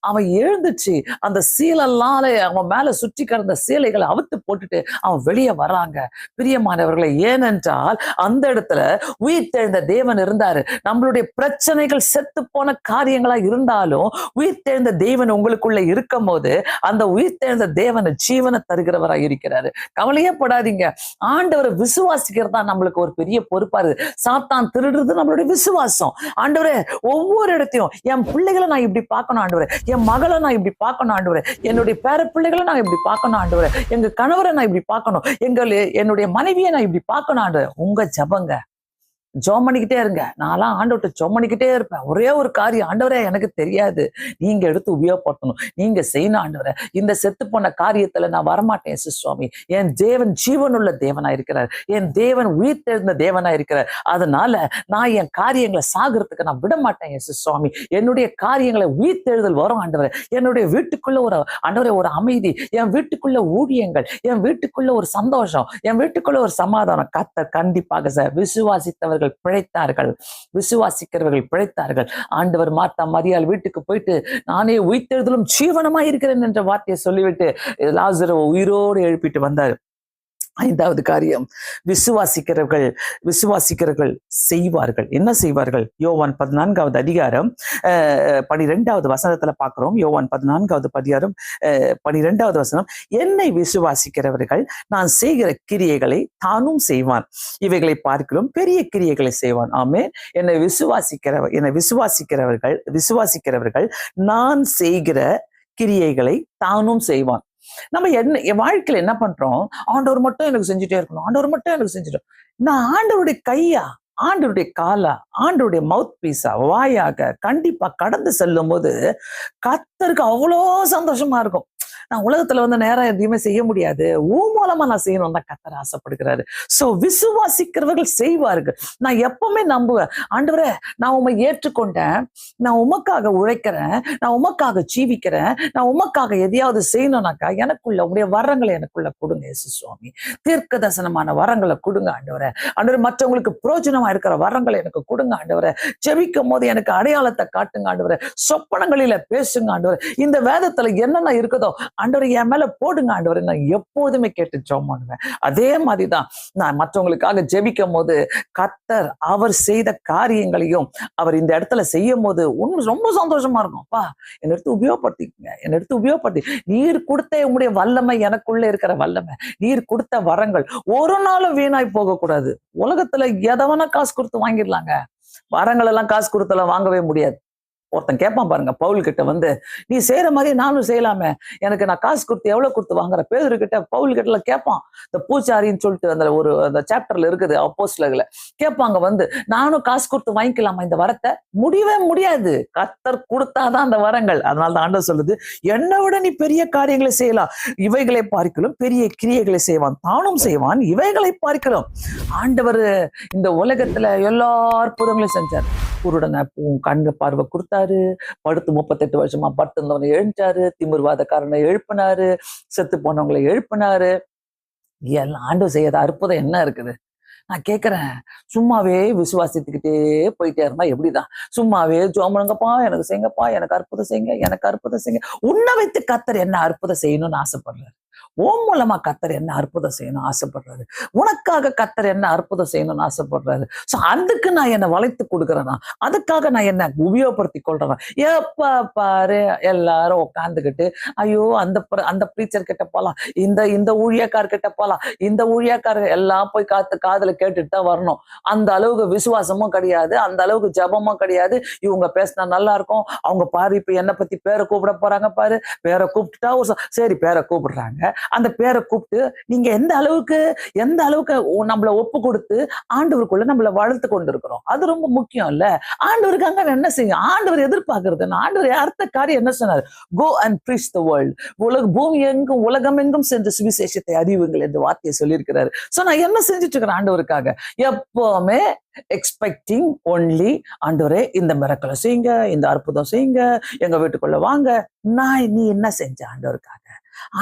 Speaker 1: அவன் எழுந்துச்சு, அந்த சீலெல்லாம் அவன் மேல சுற்றி கிடந்த சீலைகளை அவுத்து போட்டுட்டு அவன் வெளியே வர்றாங்க. பிரியமானவர்களை, ஏனென்றால் அந்த இடத்துல உயிர்த்தெழுந்த தேவன் இருந்தாரு. நம்மளுடைய பிரச்சனைகள் செத்து போன காரியங்களா இருந்தாலும் உயிர்த்தெழுந்த தேவன் உங்களுக்குள்ள இருக்கும் போது அந்த உயிர்த்தெழுந்த தேவன் ஜீவனை தருகிறவராக இருக்கிறாரு. கவலையே படாதீங்க. ஆண்டவரை விசுவாசிக்கிறதா நம்மளுக்கு ஒரு பெரிய பொறுப்பா இருக்கு. சாத்தான் திருடுறது நம்மளுடைய விசுவாசம். ஆண்டவரே, ஒவ்வொரு இடத்தையும் என் பிள்ளைகளை நான் இப்படி பார்க்கணும் ஆண்டவரே, என் மகளை நான் இப்படி பார்க்கணும் ஆண்டவரே, என்னுடைய பேர பிள்ளைகளை நான் இப்படி பார்க்கணும் ஆண்டவரே, எங்க கணவரை நான் இப்படி பார்க்கணும், என்னுடைய மனைவியை நான் இப்படி பார்க்கணும் ஆண்டவரே. உங்க ஜபங்க, ஜோம் பண்ணிக்கிட்டே இருங்க. நான்லாம் ஆண்டவர்கிட்ட ஜோம் பண்ணிக்கிட்டே இருப்பேன். ஒரே ஒரு காரியம், ஆண்டவரே எனக்கு தெரியாது, நீங்க எடுத்து உபயோகப்படுத்தணும், நீங்க செய்யணும் ஆண்டவரே. இந்த செத்து போன காரியத்துல நான் வரமாட்டேன் சுவாமி. என் தேவன் ஜீவனுள்ள தேவனா இருக்கிறார், என் தேவன் உயிர்த்தெழுந்த தேவனா இருக்கிறார். அதனால நான் என் காரியங்களை சாகிறதுக்கு நான் விட மாட்டேன் சுவாமி. என்னுடைய காரியங்களை உயிர்த்தெழுதல் வரும் ஆண்டவரே. என்னுடைய வீட்டுக்குள்ள ஒரு ஆண்டவரே ஒரு அமைதி, என் வீட்டுக்குள்ள ஊழியங்கள், என் வீட்டுக்குள்ள ஒரு சந்தோஷம், என் வீட்டுக்குள்ள ஒரு சமாதானம். கர்த்தர் கண்டிப்பாக சார் விசுவாசித்தவர்கள் பிழைத்தார்கள், விசுவாசிக்கிறவர்கள் பிழைத்தார்கள். ஆண்டவர் மார்த்தா மரியாள் வீட்டுக்கு போயிட்டு நானே உயிர்த்தெழுதலும் ஜீவனுமாய் இருக்கிறேன் என்ற வார்த்தையை சொல்லிவிட்டு லாசரை உயிரோடு எழுப்பிட்டு வந்தார். 5வது காரியம், விசுவாசிக்கிறவர்கள் செய்வார்கள். என்ன செய்வார்கள்? யோவான் 14வது அதிகாரம் 12வது வசனத்துல பார்க்கிறோம். யோவான் 14வது அதிகாரம் 12வது வசனம், என்னை விசுவாசிக்கிறவர்கள் நான் செய்கிற கிரியைகளை தானும் செய்வான், இவைகளை பார்க்கிறோம் பெரிய கிரியைகளை செய்வான். ஆமென். என்னை விசுவாசிக்கிறவர்கள் நான் செய்கிற கிரியைகளை தானும் செய்வான். நம்ம வாழ்க்கையில என்ன பண்றோம்? ஆண்டவர் மட்டும் எனக்கு செஞ்சுட்டே இருக்கணும், ஆண்டவர் மட்டும் எனக்கு செஞ்சுட்டோம். நான் ஆண்டவருடைய கையா, ஆண்டவருடைய காலா, ஆண்டவருடைய மவுத் பீஸா, வாயாக கண்டிப்பா கடந்து செல்லும் போது கர்த்தருக்கு அவ்வளோ சந்தோஷமா இருக்கும். நான் உலகத்துல நேரம் எதையுமே செய்ய முடியாது, மூலமா நான் செய்யணும் தான் கர்த்தர் ஆசைப்படுகிறாரு. சோ விசுவாசிக்கிறவர்கள் செய்வார்கள். நான் எப்பவுமே நம்புவேன், ஆண்டவரே நான் உம்மை ஏற்றுக்கொண்டேன், நான் உமக்காக உழைக்கிறேன், நான் உமக்காக ஜீவிக்கிறேன், நான் உமக்காக எதையாவது செய்யணும்னாக்கா எனக்குள்ள உடைய வரங்களை எனக்குள்ள கொடுங்க இயேசு சுவாமி. தீர்க்க தரிசனமான வரங்களை கொடுங்க ஆண்டவரே. ஆண்டவரே, மற்றவங்களுக்கு பிரயோஜனமா இருக்கிற வரங்களை எனக்கு கொடுங்க ஆண்டவரே. ஜெபிக்கும் போது எனக்கு அடையாளத்தை காட்டுங்க ஆண்டவரே. சொப்பனங்களில பேசுங்க ஆண்டவரே. இந்த வேதத்துல என்னென்ன இருக்குதோ ஆண்டவரே என் மேல போடுங்க ஆண்டவரே. நான் எப்போதுமே கேட்டு ஜெபம் பண்ணுவேன். அதே மாதிரிதான் நான் மற்றவங்களுக்காக ஜெபிக்கும் போது கர்த்தர் அவர் செய்த காரியங்களையும் அவர் இந்த இடத்துல செய்யும் போது ரொம்ப சந்தோஷமா இருக்கும். அப்பா, என்னை எடுத்து உபயோகப்படுத்திக்கங்க, என்னை எடுத்து உபயோகப்படுத்தி, நீர் கொடுத்த உங்களுடைய வல்லமை, எனக்குள்ள இருக்கிற வல்லமை, நீர் கொடுத்த வரங்கள் ஒரு நாளும் வீணாய் போகக்கூடாது. உலகத்துல எதவனா காசு கொடுத்து வாங்கிடலாங்க, வரங்கள் எல்லாம் காசு கொடுத்தெல்லாம் வாங்கவே முடியாது. ஒருத்தன் கேட்பான் பாருங்க, பவுல் கிட்ட நீ செய்யற மாதிரி நானும் செய்யலாமே, எனக்கு நான் காசு கொடுத்து எவ்வளவு கொடுத்து வாங்குற? பேதுரு கிட்ட பவுல் கிட்ட கேட்பான். இந்த பூச்சாரின்னு சொல்லிட்டு அந்த சாப்டர்ல இருக்குது, அப்போஸ்தலர்ல கேட்பாங்க, நானும் காசு கொடுத்து வாங்கிக்கலாமா இந்த வரத்தை? முடியவே முடியாது. கர்த்தர் கொடுத்தாதான் அந்த வரங்கள். அதனாலதான் ஆண்டவர் சொல்லுது, என்னை விட நீ பெரிய காரியங்களை செய்யலாம், இவைகளை பார்க்கலாம் பெரிய கிரியைகளை செய்வான், தானும் செய்வான் இவைகளை பார்க்கலாம். ஆண்டவர் இந்த உலகத்துல எல்லா அற்புதங்களையும் செஞ்சார். குருடனை கண்ணு பார்வை கொடுத்தாரு, எழுப்பினாரு. படுத்து 38 வருஷமா படுத்திருந்தவனை எழுந்தாரு. திமிர்வாதக்காரனை எழுப்பினாரு. செத்து போனவங்களை எழுப்பினாரு. எல்லாம் ஆண்டவர் செய்யாத அற்புதம் என்ன இருக்குது? நான் கேட்கிறேன், சும்மாவே விசுவாசித்துக்கிட்டே போயிட்டே இருந்தா எப்படிதான்? சும்மாவே ஜோமனுங்கப்பா, எனக்கு செய்யுங்கப்பா, எனக்கு அற்புதம் செய்யுங்க, எனக்கு அற்புதம் செய்யுங்க. உன்னை வைத்து கர்த்தர் என்ன அற்புதம் செய்யணும்னு ஆசைப்படுறாரு. உன் மூலமா கர்த்தர் என்ன அற்புதம் செய்யணும் ஆசைப்படுறாரு. உனக்காக கர்த்தர் என்ன அற்புதம் செய்யணும்னு ஆசைப்படுறாரு. சோ அதுக்கு நான் என்னை வளைத்து கொடுக்குறேனா, அதுக்காக நான் என்ன உபயோகப்படுத்தி கொள்றேன். எப்ப பாரு எல்லாரும் உட்காந்துக்கிட்டு, ஐயோ அந்த பிரீச்சர் கிட்ட போலாம், இந்த இந்த ஊழியக்கார் கிட்ட போலாம், இந்த ஊழியக்கார் எல்லாம் போய் காதுல கேட்டுட்டு தான் வரணும். அந்த அளவுக்கு விசுவாசமும் கிடையாது, அந்த அளவுக்கு ஜபமும் கிடையாது. இவங்க பேசினா நல்லா இருக்கும், அவங்க பாரு இப்ப என்னை பத்தி பேரை கூப்பிட போறாங்க பாரு, பேரை கூப்பிட்டுட்டா சரி பேரை கூப்பிடுறாங்க. அந்த பேரை கூப்பிட்டு நீங்க எந்த அளவுக்கு நம்மளை ஒப்பு கொடுத்து ஆண்டவருக்குள்ள நம்மளை வளர்த்து கொண்டு இருக்கிறோம். அது ரொம்ப முக்கியம் இல்ல. ஆண்டவருக்காக என்ன செய்யும்? ஆண்டவர் எதிர்பார்க்கறது, ஆண்டவர் அடுத்த காரியம் என்ன சொன்னார்? Go and preach the world. பூமி எங்கும் உலகம் எங்கும் சென்று சுவிசேஷத்தை அறிவுங்கள் என்று வார்த்தையை சொல்லியிருக்கிறாரு. சோ நான் என்ன செஞ்சுட்டு இருக்கிறேன் ஆண்டவருக்காக? எப்பவுமே எக்ஸ்பெக்டிங் ஒன்லி, ஆண்டவரே இந்த மிரக்கலை செய்யுங்க, இந்த அற்புதம் செய்யுங்க, எங்க வீட்டுக்குள்ள வாங்க. நீ என்ன செஞ்ச ஆண்டவருக்காக?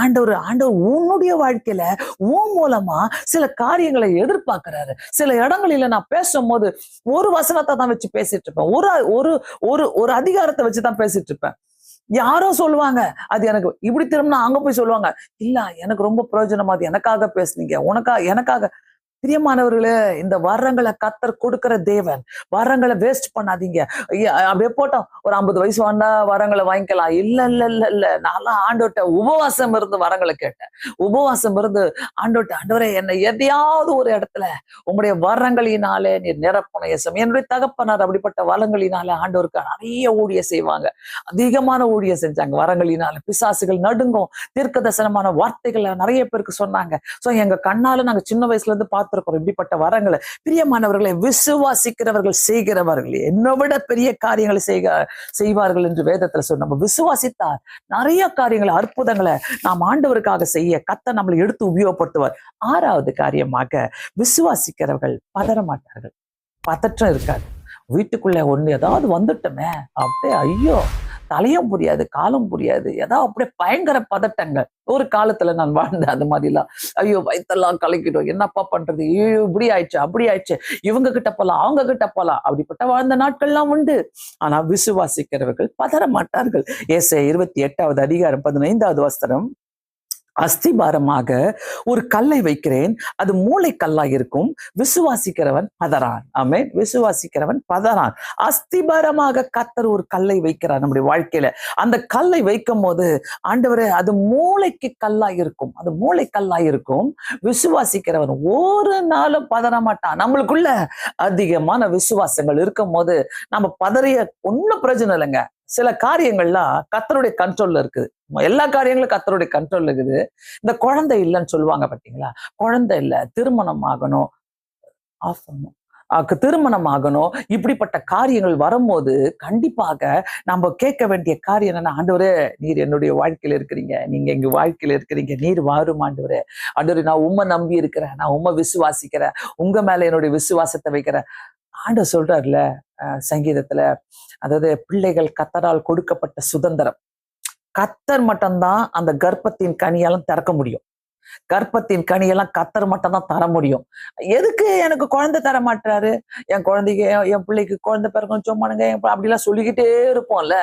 Speaker 1: ஆண்டவர் உன்னுடைய வாழ்க்கையில உன் மூலமா சில காரியங்களை எதிர்பார்க்கிறாரு. சில இடங்களில நான் பேசும்போது ஒரு வசனத்தை தான் வச்சு பேசிட்டு இருப்பேன், ஒரு ஒரு ஒரு அதிகாரத்தை வச்சுதான் பேசிட்டு இருப்பேன். யாரோ சொல்லுவாங்க, அது எனக்கு இப்படி திரும்பினா அங்க போய் சொல்லுவாங்க, இல்ல எனக்கு ரொம்ப பிரயோஜனமா, அது எனக்காக பேசுனீங்க, எனக்காக. பிரியமானவர்களே, இந்த வரங்களை கர்த்தர் கொடுக்கிற தேவன். வரங்களை வேஸ்ட் பண்ணாதீங்க. அப்படியே போட்டோம், ஒரு 50 வயசு வந்தா வரங்களை வாங்கிக்கலாம். இல்ல. நான்லாம் ஆண்டவர்ட்ட உபவாசம் இருந்து வரங்களை கேட்டேன். உபவாசம் இருந்து ஆண்டவரே என்னை எதையாவது ஒரு இடத்துல உங்களுடைய வரங்களினாலே நீர் நிரப்பணும் இயேசுவே. என்னுடைய தகப்பனார் அப்படிப்பட்ட வரங்களினால ஆண்டவருக்கு நிறைய ஊழியம் செய்வாங்க. அதிகமான ஊழியம் செஞ்சாங்க வரங்களினால. பிசாசுகள் நடுங்கும். தீர்க்க தரிசனமான வார்த்தைகளை நிறைய பேருக்கு சொன்னாங்க. சோ எங்க கண்ணால நாங்க சின்ன வயசுல இருந்து பார்த்திருக்கோம் இப்படிப்பட்ட வரங்களை. பிரியமானவர்களை, விசுவாசிக்கிறவர்கள் செய்கிறவர்கள் என்னை விட பெரிய காரியங்களை செய்வார்கள் என்று வேதத்துல சொல்லி நம்ம விசுவாசித்தார் நிறைய காரியங்களை, அற்புதங்களை நாம் ஆண்டவருக்காக செய்ய கர்த்தர் நம்மளை எடுத்து உபயோகப்படுத்துவார். 6வது காரியமாக, விசுவாசிக்கிறவர்கள் பதற மாட்டார்கள். பதற்றம் இருக்காது. வீட்டுக்குள்ள ஏதாவது வந்துட்டோமே, அப்படியே ஐயோ தலையும் புரியாது, காலம் புரியாது, ஏதாவது அப்படியே பயங்கர பதட்டங்கள். ஒரு காலத்துல நான் வாழ்ந்தேன் அது மாதிரிலாம். ஐயோ வயிற்றெல்லாம் கலக்கிடும், என்னப்பா பண்றது, ஐயோ இப்படி ஆயிடுச்சு அப்படி ஆயிடுச்சு, இவங்க கிட்ட போலாம் அவங்க கிட்ட போலாம், அப்படிப்பட்ட வாழ்ந்த நாட்கள்லாம் உண்டு. ஆனா விசுவாசிக்கிறவர்கள் பதற மாட்டார்கள். ஏசாயா 28வது அதிகாரம் 15வது வசனம், அஸ்திபாரமாக ஒரு கல்லை வைக்கிறேன், அது மூளை கல்லா இருக்கும், விசுவாசிக்கிறவன் பதறான். ஆமென். விசுவாசிக்கிறவன் பதறான். அஸ்திபாரமாக கர்த்தர் ஒரு கல்லை வைக்கிறார் நம்முடைய வாழ்க்கையில. அந்த கல்லை வைக்கும் போது ஆண்டவரே அது மூளைக்கு கல்லா இருக்கும், அது மூளை கல்லா இருக்கும். விசுவாசிக்கிறவன் ஒரு நாளும் பதற மாட்டான். நம்மளுக்குள்ள அதிகமான விசுவாசங்கள் இருக்கும் போது நம்ம பதறிய ஒன்னும் பிரச்சனை இல்லைங்க. சில காரியங்கள்லாம் கர்த்தருடைய கண்ட்ரோல்ல இருக்குது. எல்லா காரியங்களும் கர்த்தருடைய கண்ட்ரோல்ல இருக்குது. இந்த குழந்தை இல்லைன்னு சொல்லுவாங்க பாத்தீங்களா, குழந்தை இல்ல, திருமணம் ஆகணும், திருமணம் ஆகணும், இப்படிப்பட்ட காரியங்கள் வரும்போது கண்டிப்பாக நம்ம கேட்க வேண்டிய காரியம் என்னன்னா, ஆண்டவரே நீர் என்னுடைய வாழ்க்கையில இருக்கிறீங்க, நீங்க எங்க வாழ்க்கையில இருக்கிறீங்க, நீர் வாரும் ஆண்டவரே. ஆண்டவரே நான் உம்மை நம்பி இருக்கிறேன், நான் உம்மை விசுவாசிக்கிறேன், உங்க மேல என்னுடைய விசுவாசத்தை வைக்கிறேன். ஆண்டவர் சொல்றாருல சங்கீதத்துல, அதாவது பிள்ளைகள் கர்த்தரால் கொடுக்கப்பட்ட சுதந்திரம். கர்த்தர் மட்டும்தான் அந்த கர்ப்பத்தின் கனியெல்லாம் திறக்க முடியும். கர்ப்பத்தின் கனியெல்லாம் கர்த்தர் மட்டும்தான் தர முடியும். எதுக்கு எனக்கு குழந்தை தர மாட்டாரு, என் குழந்தைக்கு என் பிள்ளைக்கு குழந்தை பிறக்கும் ஜெபம் பண்ணுங்க அப்படிலாம் சொல்லிக்கிட்டே இருப்போம்ல.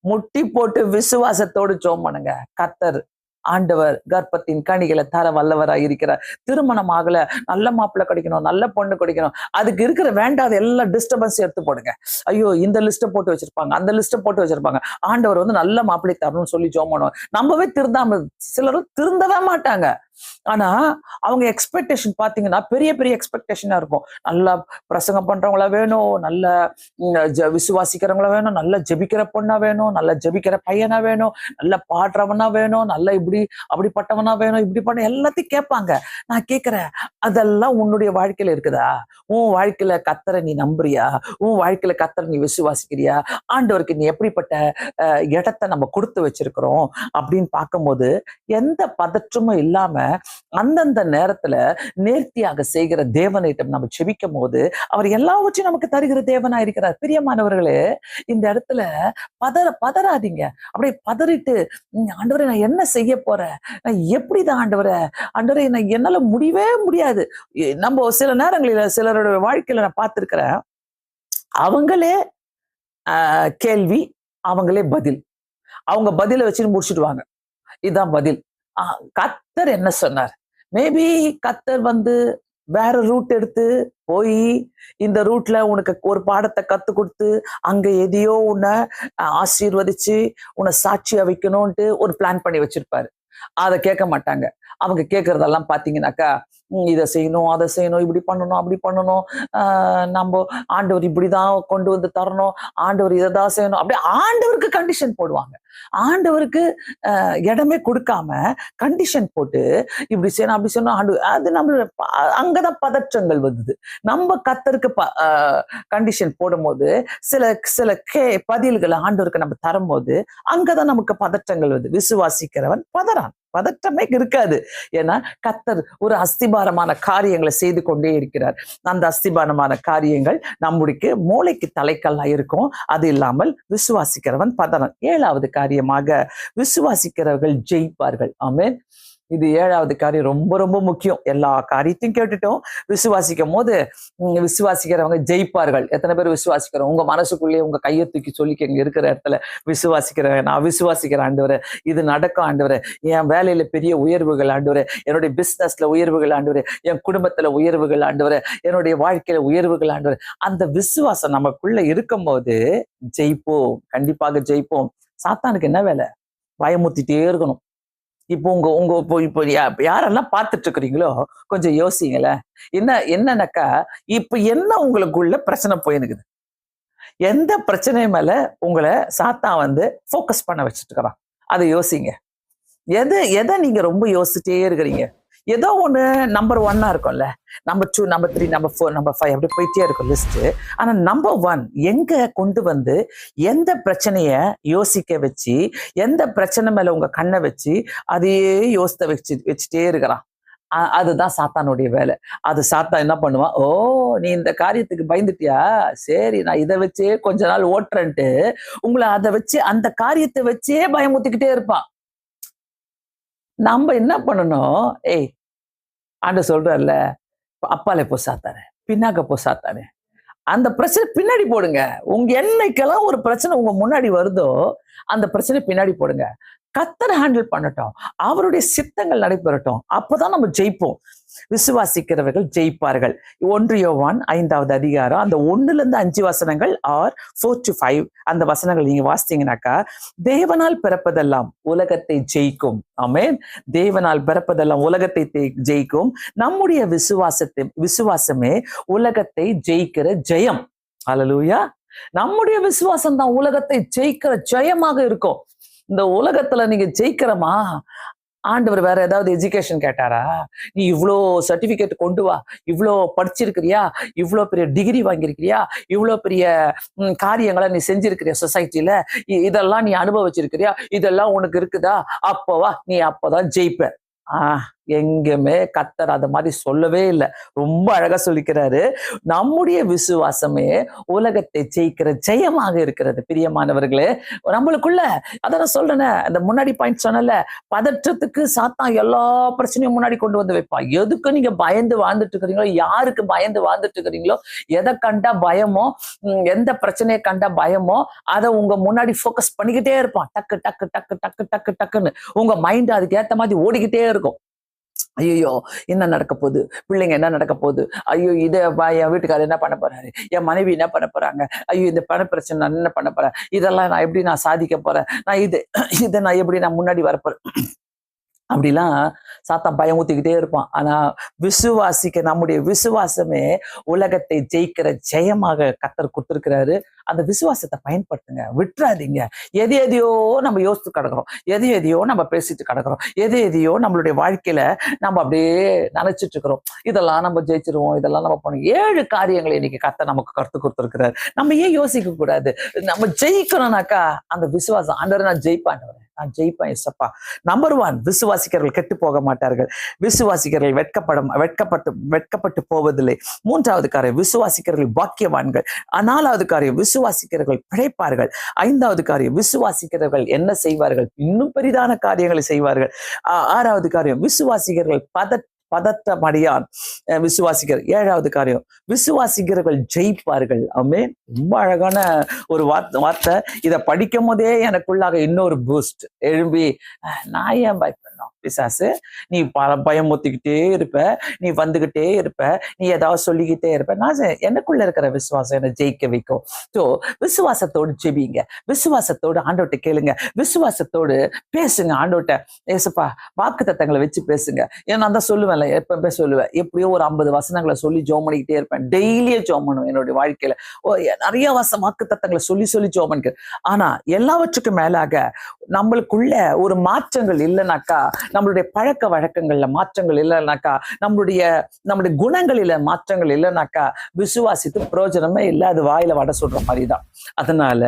Speaker 1: முட்டி போட்டு விசுவாசத்தோடு ஜெபம் பண்ணுங்க. கர்த்தர் ஆண்டவர் கர்ப்பத்தின் கனிகளை தர வல்லவராக இருக்கிறார். திருமணம் ஆகல, நல்ல மாப்பிள்ளை கிடைக்கணும், நல்ல பொண்ணு கிடைக்கணும், அதுக்கு இருக்கிற வேண்டாத எல்லா டிஸ்டர்பன்ஸ் எடுத்து போடுங்க. ஐயோ இந்த லிஸ்ட்டை போட்டு வச்சிருப்பாங்க, அந்த லிஸ்ட்டை போட்டு வச்சிருப்பாங்க. ஆண்டவர் நல்ல மாப்பிள்ளை தரணும்னு சொல்லி ஜெபம் பண்ணுவோம். நம்மவே திருந்தாம, சிலரும் திருந்தவே மாட்டாங்க. ஆனா அவங்க எக்ஸ்பெக்டேஷன் பாத்தீங்கன்னா பெரிய பெரிய எக்ஸ்பெக்டேஷனா இருக்கும். நல்லா பிரசங்கம் பண்றவங்களா வேணும், நல்ல விசுவாசிக்கிறவங்களா வேணும், நல்ல ஜெபிக்கிற பொண்ணா வேணும், நல்ல ஜெபிக்கிற பையனா வேணும், நல்ல பாடுறவனா வேணும், நல்ல இப்படி அப்படிப்பட்டவனா வேணும், இப்படி பண்ண எல்லாத்தையும் கேட்பாங்க. நான் கேட்கிறேன், அதெல்லாம் உன்னுடைய வாழ்க்கையில இருக்குதா? உன் வாழ்க்கையில கர்த்தரை நீ நம்புறியா? உன் வாழ்க்கையில கர்த்தரை நீ விசுவாசிக்கிறியா? ஆண்டவருக்கு நீ எப்படிப்பட்ட இடத்தை நம்ம கொடுத்து வச்சிருக்கிறோம் அப்படின்னு பார்க்கும்போது எந்த பதற்றமும் இல்லாம அந்தந்த நேரத்துல நேர்த்தியாக செய்கிற தேவனிடம் நம்ம செபிக்கும் போது அவர் எல்லாவற்றையும் நமக்கு தருகிற தேவனா இருக்கிறார். பிரியமானவர்களே, இந்த இடத்துல பதறாதீங்க. அப்படியே பதறிட்டு ஆண்டவரே நான் என்ன செய்ய போறேன், நான் எப்படிதான் ஆண்டவரே, ஆண்டவரே நான் என்னால முடியவே முடியாது. நம்ம சில நேரங்களில் சிலரோட வாழ்க்கையில நான் பார்த்திருக்கிறேன், அவங்களே கேள்வி, அவங்களே பதில், அவங்க பதில வச்சுட்டு முடிச்சுடுவாங்க. இதுதான் பதில். கர்த்தர் என்ன சொன்னார்? மேபி கர்த்தர் வேற ரூட் எடுத்து போய் இந்த ரூட்ல உனக்கு ஒரு பாடத்தை கத்து கொடுத்து அங்க எதையோ உன்னை ஆசீர்வதிச்சு உன்னை சாட்சியா வைக்கணும்ட்டு ஒரு பிளான் பண்ணி வச்சிருப்பாரு. அதை கேட்க மாட்டாங்க. அவங்க கேட்கறதெல்லாம் பாத்தீங்கன்னாக்கா, இதை செய்யணும், அதை செய்யணும், இப்படி பண்ணணும், அப்படி பண்ணணும், நம்ம ஆண்டவர் இப்படிதான் கொண்டு வந்து தரணும், ஆண்டவர் இதைதான் செய்யணும், அப்படியே ஆண்டவருக்கு கண்டிஷன் போடுவாங்க. ஆண்டவருக்கு இடமே கொடுக்காம கண்டிஷன் போட்டு இப்படி செய்யணும், அப்படி செய்யணும். அது நம்மளோட அங்கதான் பதற்றங்கள் வருது. நம்ம கர்த்தருக்கு கண்டிஷன் போடும் போது சில சில பதில்களை ஆண்டவருக்கு நம்ம தரும்போது அங்கதான் நமக்கு பதற்றங்கள் வருது. விசுவாசிக்கிறவன் பதற்றமே இருக்காது. ஏன்னா கர்த்தர் ஒரு அஸ்திபாரமான காரியங்களை செய்து கொண்டே இருக்கிறார். அந்த அஸ்திபாரமான காரியங்கள் நம்முடைய மூளைக்கு தலைக்கல்லா இருக்கும். அது இல்லாமல் விசுவாசிக்கிறவன் பதறான். 7வது காரியமாக, விசுவாசிக்கிறவர்கள் ஜெயிப்பார்கள். ஆமென். இது 7வது காரியம் ரொம்ப ரொம்ப முக்கியம். எல்லா காரியத்தையும் கேட்டுட்டோம். விசுவாசிக்கும் போது விசுவாசிக்கிறவங்க ஜெயிப்பார்கள். எத்தனை பேர் விசுவாசிக்கிறோம்? உங்க மனசுக்குள்ளேயே உங்க கையை தூக்கி சொல்லிக்கங்க. இருக்கிற இடத்துல விசுவாசிக்கிறேன், நான் விசுவாசிக்கிறேன் ஆண்டவரே, இது நடக்கும் ஆண்டவரே, என் வேலையில பெரிய உயர்வுகள் ஆண்டவரே, என்னுடைய பிசினஸ்ல உயர்வுகள் ஆண்டவரே, என் குடும்பத்துல உயர்வுகள் ஆண்டவரே, என்னுடைய வாழ்க்கையில உயர்வுகள் ஆண்டவரே. அந்த விசுவாசம் நமக்குள்ள இருக்கும் போது ஜெயிப்போம், கண்டிப்பாக ஜெயிப்போம். சாத்தானுக்கு என்ன வேலை? பயமுத்திட்டே இருக்கணும். இப்போ இப்போ யாரெல்லாம் பார்த்துட்டு இருக்கிறீங்களோ கொஞ்சம் யோசிங்களேன். என்னன்னாக்கா, இப்ப என்ன உங்களுக்குள்ள பிரச்சனை போயிருக்குது? எந்த பிரச்சனை மேல உங்களை சாத்தான் போக்கஸ் பண்ண வச்சுட்டு இருக்கிறான்? அதை யோசிங்க. எதை நீங்க ரொம்ப யோசிச்சுட்டே இருக்கிறீங்க? ஏதோ ஒண்ணு நம்பர் 1 இருக்கும்ல, நம்பர் 2, நம்பர் 3, நம்பர் 4, நம்பர் 5 அப்படி போயிட்டே இருக்கும் லிஸ்ட். ஆனா நம்பர் 1 எங்க கொண்டு எந்த பிரச்சனைய யோசிக்க வச்சு, எந்த பிரச்சனை மேல உங்க கண்ணை வச்சு அதையே வச்சுட்டே இருக்கிறான். அதுதான் சாத்தானுடைய வேலை. அது சாத்தான் என்ன பண்ணுவான்? ஓ, நீ இந்த காரியத்துக்கு பயந்துட்டியா, சரி நான் இதை வச்சே கொஞ்ச நாள் ஓட்டுறேன்ட்டு உங்களை அதை வச்சு அந்த காரியத்தை வச்சே பயமுத்திக்கிட்டே இருப்பான். நம்ம என்ன பண்ணணும்? ஆண்டவர் சொல்றாருல, அப்பாலே போ சாத்தானே, பின்னாக்க போ சாத்தானே, அந்த பிரச்சனை பின்னாடி போடுங்க. உங்க என்னைக்கெல்லாம் ஒரு பிரச்சனை உங்க முன்னாடி வருதோ அந்த பிரச்சனை பின்னாடி போடுங்க. கர்த்தர் ஹேண்டில் பண்ணட்டும், அவருடைய சித்தங்கள் நடைபெறட்டும். அப்பதான் நம்ம ஜெயிப்போம். விசுவாசிக்கிறவர்கள் ஜெயிப்பார்கள். 1 யோவான் 5வது அதிகாரம் அந்த 1-5 வசனங்கள் ஆர் 4-5 அந்த வசனங்கள் நீங்க வாசித்தீங்கன்னாக்கா, தேவனால் பிறப்பதெல்லாம் உலகத்தை ஜெயிக்கும். ஆமென். தேவனால் பிறப்பதெல்லாம் உலகத்தை ஜெயிக்கும். நம்முடைய விசுவாசமே உலகத்தை ஜெயிக்கிற ஜெயம். அல்லேலூயா. நம்முடைய விசுவாசம் தான் உலகத்தை ஜெயிக்கிற ஜெயமாக இருக்கும். இந்த உலகத்துல நீங்க ஜெயிக்கிறமா? ஆண்டவர் வேற ஏதாவது எஜுகேஷன் கேட்டாரா? நீ இவ்வளோ சர்டிபிகேட் கொண்டு வா, இவ்வளோ படிச்சிருக்கிறியா, இவ்வளோ பெரிய டிகிரி வாங்கியிருக்கிறியா, இவ்வளோ பெரிய காரியங்களை நீ செஞ்சிருக்கிறியா சொசைட்டில, இதெல்லாம் நீ அனுபவிச்சிருக்கிறியா, இதெல்லாம் உனக்கு இருக்குதா, அப்போவா நீ அப்போதான் ஜெயிப்ப. எங்குமே கர்த்தர் அது மாதிரி சொல்லவே இல்லை. ரொம்ப அழகா சொல்லிக்கிறாரு, நம்முடைய விசுவாசமே உலகத்தை ஜெயிக்கிற ஜெயமாக இருக்கிறது. பிரியமானவர்களே, நம்மளுக்குள்ள அதான் சொல்றேனே, அந்த முன்னாடி பாயிண்ட் சொன்னல, பதற்றத்துக்கு சாத்தான் எல்லா பிரச்சனையும் முன்னாடி கொண்டு வந்து வைப்பான். எதுக்கு நீங்க பயந்து வாழ்ந்துட்டு இருக்கிறீங்களோ, யாருக்கு பயந்து வாழ்ந்துட்டு இருக்கிறீங்களோ, எதை கண்டா பயமோ, எந்த பிரச்சனையை கண்டா பயமோ, அதை உங்க முன்னாடி போக்கஸ் பண்ணிக்கிட்டே இருப்பான். டக்கு டக்கு டக்கு டக்கு டக்கு டக்குன்னு உங்க மைண்ட் அதுக்கு ஏத்த மாதிரி ஓடிக்கிட்டே இருக்கும். ஐயோ என்ன நடக்க போகுது, பிள்ளைங்க என்ன நடக்க போகுது, ஐயோ இதை என் வீட்டுக்காரர் என்ன பண்ண போறாரு, என் மனைவி என்ன பண்ண போறாங்க, ஐயோ இந்த பண பிரச்சனை நான் என்ன பண்ண போறேன், இதெல்லாம் நான் எப்படி நான் சாதிக்க போறேன், நான் இதை நான் எப்படி நான் முன்னாடி வரப்போறேன், அப்படிலாம் சாத்தான் பயமுத்திக்கிட்டே இருப்பான். ஆனா நம்முடைய விசுவாசமே உலகத்தை ஜெயிக்கிற ஜெயமாக கர்த்தர் கொடுத்திருக்கிறாரு. அந்த விசுவாசத்தை பயன்படுத்துங்க, விட்டுறாதீங்க. எதையோ நம்ம யோசித்து கிடக்கிறோம், எதையோ நம்ம பேசிட்டு கிடக்கிறோம், எதையோ நம்மளுடைய வாழ்க்கையில நம்ம அப்படியே நினைச்சிட்டு இருக்கிறோம், இதெல்லாம் நம்ம ஜெயிச்சிருவோம், இதெல்லாம் நம்ம பண்ணுவோம். 7 காரியங்களை இன்னைக்கு கர்த்தர் நமக்கு கருத்து கொடுத்திருக்கிறாரு. நம்ம ஏன் யோசிக்க கூடாது? நம்ம ஜெயிக்கணும்னாக்கா அந்த விசுவாசம், ஆண்டவரே நான் ஜெயிப்பாண்டவரே, நான் ஜெயிப்பேன் ஏசப்பா. நம்பர் 1, விசுவாசிக்கிறவர்கள் கெட்டு போக மாட்டார்கள். விசுவாசிக்கிறவர்கள் வெட்கப்பட்டு போவதில்லை. 3வது காரியம், விசுவாசிக்கிறவர்கள் பாக்கியவான்கள். 4வது காரியம், விசுவாசிக்கிறவர்கள் பிழைப்பார்கள். 5வது காரியம், விசுவாசிக்கிறவர்கள் என்ன செய்வார்கள்? இன்னும் பெரிதான காரியங்களை செய்வார்கள். 6வது காரியம், விசுவாசிக்கிறவர்கள் பதற்றமடையான் விசுவாசிக்கிற. 7வது காரியம், விசுவாசிக்கிறவர்கள் ஜெயிப்பார்கள். ஆமென். ரொம்ப அழகான ஒரு வார்த்தை. இதை படிக்கும் போதே எனக்குள்ளாக இன்னொரு பூஸ்ட் எழும்பி, நான் ஏன் பயப்படணும் பிசாசு? நீ பயமுத்திக்கிட்டே இருப்ப, நீ வந்துகிட்டே இருப்ப, நீ ஏதாவது சொல்லிக்கிட்டே இருப்ப. நான் எனக்குள்ள இருக்கிற விசுவாசம் என்னை ஜெயிக்க வைக்கும். ஸோ விசுவாசத்தோடு ஜெபிங்க, விசுவாசத்தோடு ஆண்டவர்கிட்ட கேளுங்க, விசுவாசத்தோடு பேசுங்க. ஆண்டவர்கிட்ட ஏசப்பா வாக்குத்தத்தங்களை வச்சு பேசுங்க. ஏன்னா நான் தான் சொல்லுவேன், எப்பவுமே சொல்லுவேன், எப்படியோ ஒரு 50 வசனங்களை சொல்லி ஜெபம் பண்ணிக்கிட்டே இருப்பேன். டெய்லியே ஜெபம் பண்ணுவேன் என்னுடைய வாழ்க்கையில. நிறைய வாக்குத்தத்தங்களை சொல்லி ஜெபம் பண்ணிக்கிறேன். ஆனா எல்லாவற்றுக்கும் மேலாக நம்மளுக்குள்ள ஒரு மாற்றங்கள் இல்லைனாக்கா, நம்மளுடைய பழக்க வழக்கங்கள்ல மாற்றங்கள் இல்லைனாக்கா, நம்மளுடைய குணங்களில மாற்றங்கள் இல்லைனாக்கா, விசுவாசித்து பிரயோஜனமே இல்லை. அது வாயில வடை சொல்ற மாதிரிதான். அதனால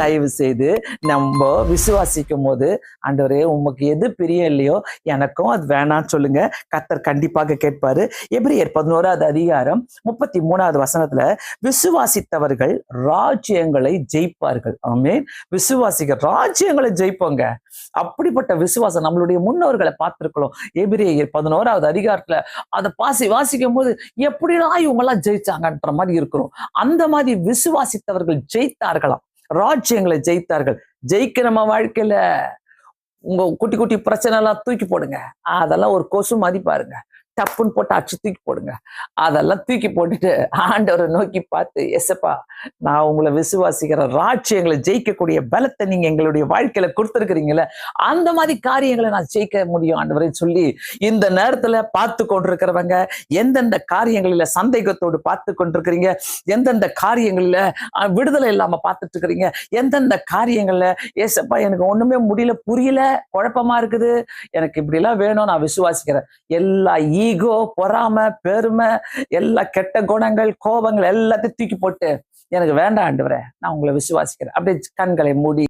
Speaker 1: தயவு செய்து நம்ம விசுவாசிக்கும் போது, ஆண்டவரே உமக்கு எது பிரியம் இல்லையோ எனக்கும் அது வேணான்னு சொல்லுங்க. கர்த்தர் கண்டிப்பாக கேட்பாரு. எபிரியர் 11வது அதிகாரம் 33வது வசனத்துல, விசுவாசித்தவர்கள் ராஜ்யங்களை ஜெயிப்பார்கள். ஆமென். விசுவாசிக்க ராஜ்யங்களை ஜெயிப்போங்க. அப்படிப்பட்ட விசுவாசம் நம்மளுடைய முன்னோர்களை பார்த்திருக்கிறோம். எபிரியர் 11வது அதிகாரத்துல அதை வாசிக்கும் போது எப்படிலாம் இவங்க எல்லாம் ஜெயிச்சாங்கன்ற மாதிரி இருக்கிறோம். அந்த மாதிரி விசுவாசித்தவர்கள் ஜெயித்தார்களாம், ராஜ்யங்களை ஜெயித்தார்கள். ஜெயிக்க நம்ம வாழ்க்கையில உங்க குட்டி குட்டி பிரச்சனை எல்லாம் தூக்கி போடுங்க. அதெல்லாம் ஒரு கொசு மாதிரி பாருங்க, டப்புன்னு போட்டு அடிச்சு தூக்கி போடுங்க. அதெல்லாம் தூக்கி போட்டுட்டு ஆண்டவரை நோக்கி பார்த்து, எசப்பா நான் உங்களை விசுவாசிக்கிற, ராஜ்யங்களை ஜெயிக்கக்கூடிய பலத்தை நீங்க எங்களுடைய வாழ்க்கையில கொடுத்துருக்கிறீங்களே, அந்த மாதிரி காரியங்களை நான் ஜெயிக்க முடியும் ஆண்டவரை சொல்லி, இந்த நேரத்துல பார்த்து கொண்டிருக்கிறவங்க எந்தெந்த காரியங்களில சந்தேகத்தோடு பார்த்து கொண்டிருக்கிறீங்க, எந்தெந்த காரியங்களில விடுதலை இல்லாம பார்த்துட்டு இருக்கிறீங்க, எந்தெந்த காரியங்கள்ல ஏசப்பா எனக்கு ஒண்ணுமே முடியல, புரியல, குழப்பமா இருக்குது, எனக்கு இப்படி எல்லாம் வேணும், நான் விசுவாசிக்கிறேன். எல்லா ஈகோ, பொறாமை, பெருமை, எல்லா கெட்ட குணங்கள், கோபங்கள் எல்லாத்தையும் தூக்கி போட்டு, எனக்கு வேண்டாம் ஆண்டவரே, நான் உங்களை விசுவாசிக்கிறேன். அப்படியே கண்களை மூடி